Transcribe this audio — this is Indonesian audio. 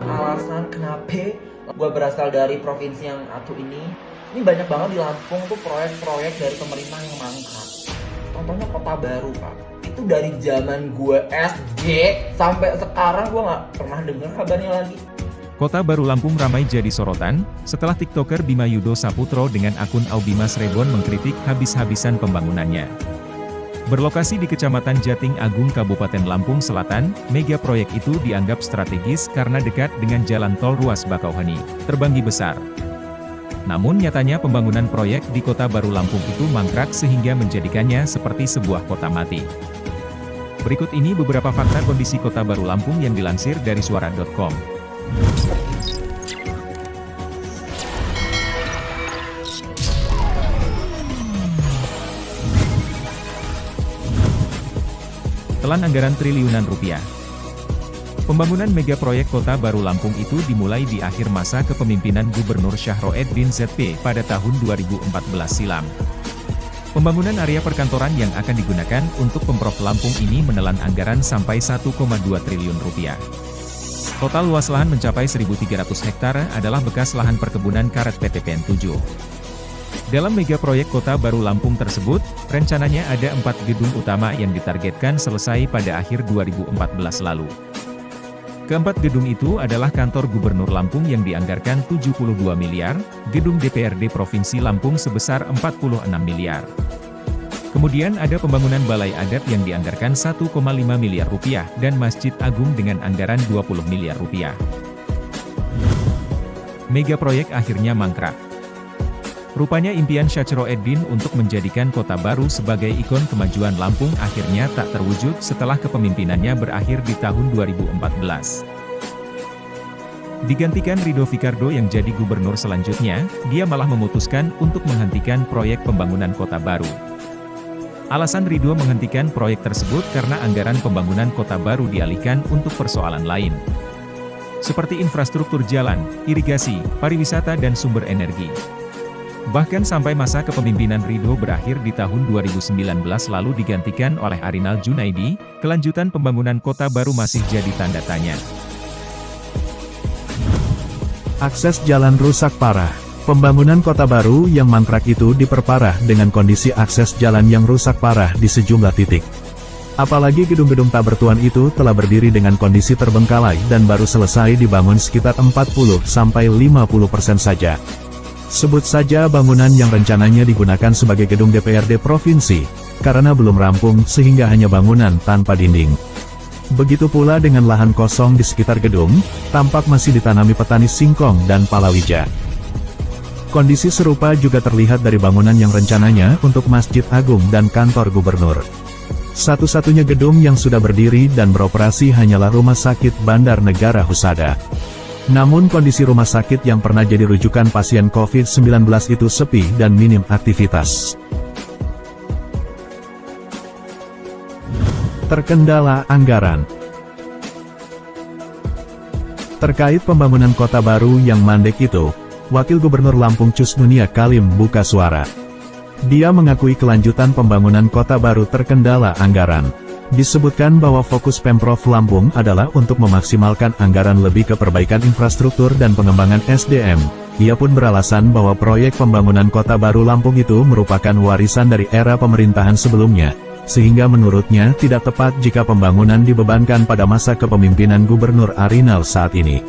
alasan kenapa gue berasal dari provinsi yang atuh ini. Ini banyak banget di Lampung tuh proyek-proyek dari pemerintah yang mangkrak. Contohnya Kota Baru, Pak. Itu dari zaman gue SD sampai sekarang gue nggak pernah dengar kabarnya lagi. Kota Baru Lampung ramai jadi sorotan, setelah TikToker Bima Yudo Saputro dengan akun Aubimas Rebon mengkritik habis-habisan pembangunannya. Berlokasi di Kecamatan Jating Agung Kabupaten Lampung Selatan, mega proyek itu dianggap strategis karena dekat dengan jalan tol ruas Bakauheni, Terbanggi Besar. Namun nyatanya pembangunan proyek di Kota Baru Lampung itu mangkrak sehingga menjadikannya seperti sebuah kota mati. Berikut ini beberapa fakta kondisi Kota Baru Lampung yang dilansir dari suara.com. Telan anggaran triliunan rupiah. Pembangunan mega proyek Kota Baru Lampung itu dimulai di akhir masa kepemimpinan Gubernur Syahroeddin ZP pada tahun 2014 silam. Pembangunan area perkantoran yang akan digunakan untuk Pemprov Lampung ini menelan anggaran sampai 1,2 triliun rupiah. Total luas lahan mencapai 1.300 hektar adalah bekas lahan perkebunan karet PT PN 7. Dalam mega proyek Kota Baru Lampung tersebut, rencananya ada 4 gedung utama yang ditargetkan selesai pada akhir 2014 lalu. Keempat gedung itu adalah kantor Gubernur Lampung yang dianggarkan 72 miliar, gedung DPRD Provinsi Lampung sebesar 46 miliar. Kemudian ada pembangunan Balai Adat yang dianggarkan 1,5 miliar rupiah dan Masjid Agung dengan anggaran 20 miliar rupiah. Mega proyek akhirnya mangkrak. Rupanya impian Syahroeddin untuk menjadikan Kota Baru sebagai ikon kemajuan Lampung akhirnya tak terwujud setelah kepemimpinannya berakhir di tahun 2014. Digantikan Ridho Fikardo yang jadi gubernur selanjutnya, dia malah memutuskan untuk menghentikan proyek pembangunan Kota Baru. Alasan Ridho menghentikan proyek tersebut karena anggaran pembangunan Kota Baru dialihkan untuk persoalan lain, seperti infrastruktur jalan, irigasi, pariwisata dan sumber energi. Bahkan sampai masa kepemimpinan Ridho berakhir di tahun 2019 lalu digantikan oleh Arinal Junaidi, kelanjutan pembangunan Kota Baru masih jadi tanda tanya. Akses jalan rusak parah. Pembangunan Kota Baru yang mangkrak itu diperparah dengan kondisi akses jalan yang rusak parah di sejumlah titik. Apalagi gedung-gedung tak bertuan itu telah berdiri dengan kondisi terbengkalai dan baru selesai dibangun sekitar 40-50% saja. Sebut saja bangunan yang rencananya digunakan sebagai gedung DPRD Provinsi, karena belum rampung sehingga hanya bangunan tanpa dinding. Begitu pula dengan lahan kosong di sekitar gedung, tampak masih ditanami petani singkong dan palawija. Kondisi serupa juga terlihat dari bangunan yang rencananya untuk Masjid Agung dan kantor gubernur. Satu-satunya gedung yang sudah berdiri dan beroperasi hanyalah Rumah Sakit Bandar Negara Husada. Namun kondisi rumah sakit yang pernah jadi rujukan pasien COVID-19 itu sepi dan minim aktivitas. Terkendala anggaran. Terkait pembangunan Kota Baru yang mandek itu, Wakil Gubernur Lampung Cus Munia Kalim buka suara. Dia mengakui kelanjutan pembangunan Kota Baru terkendala anggaran. Disebutkan bahwa fokus Pemprov Lampung adalah untuk memaksimalkan anggaran lebih ke perbaikan infrastruktur dan pengembangan SDM. Ia pun beralasan bahwa proyek pembangunan Kota Baru Lampung itu merupakan warisan dari era pemerintahan sebelumnya, sehingga menurutnya tidak tepat jika pembangunan dibebankan pada masa kepemimpinan Gubernur Arinal saat ini.